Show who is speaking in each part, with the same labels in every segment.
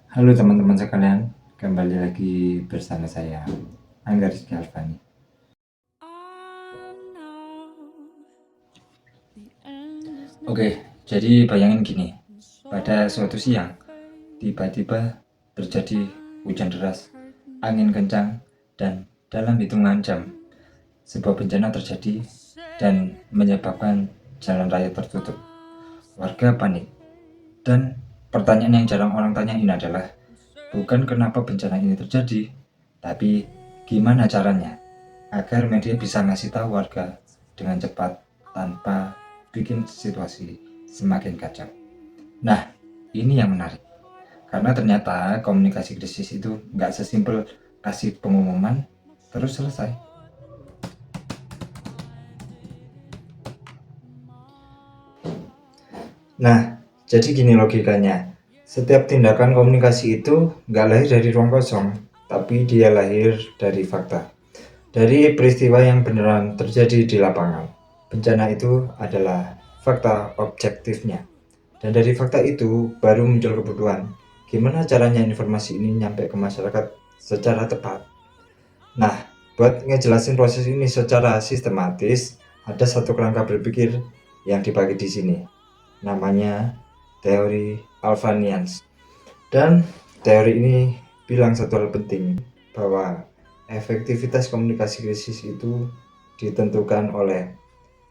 Speaker 1: Halo teman-teman sekalian, kembali lagi bersama saya, Angga Rizky Alfani. Oke, jadi bayangin gini, pada suatu siang, tiba-tiba terjadi hujan deras, angin kencang, dan dalam hitungan jam, sebuah bencana terjadi dan menyebabkan jalan raya tertutup. Warga panik, dan pertanyaan yang jarang orang tanyain adalah bukan kenapa bencana ini terjadi, tapi gimana caranya agar media bisa ngasih tahu warga dengan cepat tanpa bikin situasi semakin kacau. Nah, ini yang menarik. Karena ternyata komunikasi krisis itu nggak sesimpel kasih pengumuman terus selesai. Nah, jadi gini logikanya. Setiap tindakan komunikasi itu nggak lahir dari ruang kosong, tapi dia lahir dari fakta. Dari peristiwa yang beneran terjadi di lapangan. Bencana itu adalah fakta objektifnya. Dan dari fakta itu baru muncul kebutuhan. Gimana caranya informasi ini nyampe ke masyarakat secara tepat? Nah, buat ngejelasin proses ini secara sistematis, ada satu kerangka berpikir yang dibagi di sini. Namanya teori Alfanians. Dan teori ini bilang satu hal penting, bahwa efektivitas komunikasi krisis itu ditentukan oleh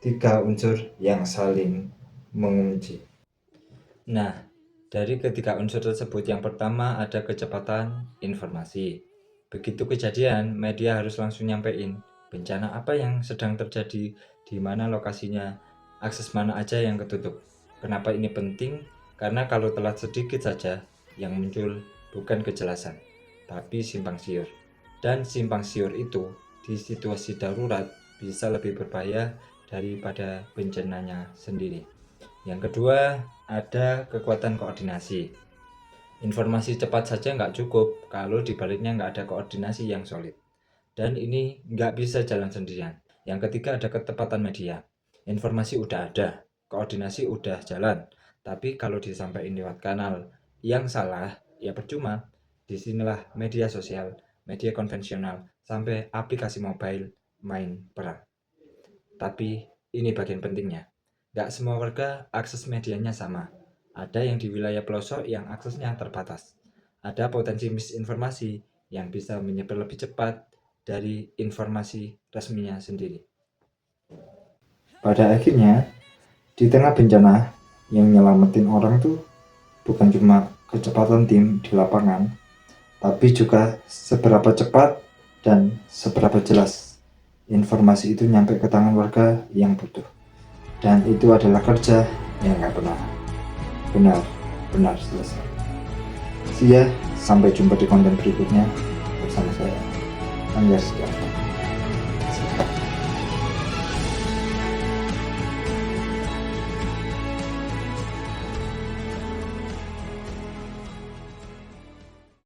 Speaker 1: 3 unsur yang saling mengunci. Nah, dari ketiga unsur tersebut, yang pertama ada kecepatan informasi. Begitu kejadian, media harus langsung nyampein bencana apa yang sedang terjadi, di mana lokasinya, akses mana aja yang ketutup. Kenapa ini penting? Karena kalau telat sedikit saja, yang muncul bukan kejelasan, tapi simpang siur. Dan simpang siur itu di situasi darurat bisa lebih berbahaya daripada bencananya sendiri. Yang kedua, ada kekuatan koordinasi. Informasi cepat saja nggak cukup kalau dibaliknya nggak ada koordinasi yang solid. Dan ini nggak bisa jalan sendirian. Yang ketiga, ada ketepatan media. Informasi udah ada, koordinasi udah jalan, tapi kalau disampaikan lewat kanal yang salah, ya percuma. Disinilah media sosial, media konvensional, sampai aplikasi mobile main peran. Tapi ini bagian pentingnya. Gak semua warga akses medianya sama. Ada yang di wilayah pelosok yang aksesnya terbatas. Ada potensi misinformasi yang bisa menyebar lebih cepat dari informasi resminya sendiri. Pada akhirnya, di tengah bencana, yang nyelamatin orang tuh bukan cuma kecepatan tim di lapangan, tapi juga seberapa cepat dan seberapa jelas informasi itu nyampe ke tangan warga yang butuh. Dan itu adalah kerja yang gak pernah benar-benar selesai. See ya, sampai jumpa di konten berikutnya bersama saya, Angga Rizky Alfani.